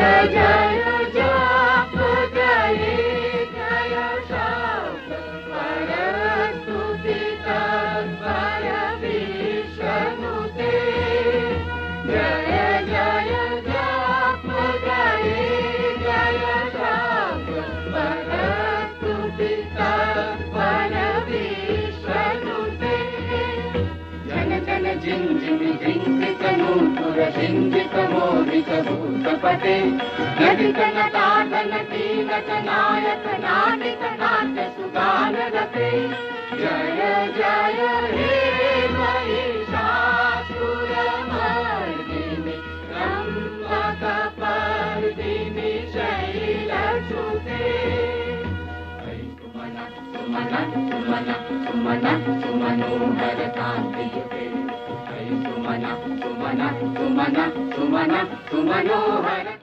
जय जप जय जय शब्द परस्तुति तत्पर विष्णुते जय जय जप जय जय शब्द परस्तुति तत्पर विष्णुते जन जन जिंजिमि जिंजित नूपुर जिंजित मोदित भूतपते नटितन ताडन कीलक नायक नाटित नाट्य सुगान रते जय जय हे महिषासुरमर्दिनि रम्भकपर्दिनि शैलसुते सुमन सुमन सुमन सुमनोहर कान्तियुते सुमन सुमन सुमन सुमन सुमनोहर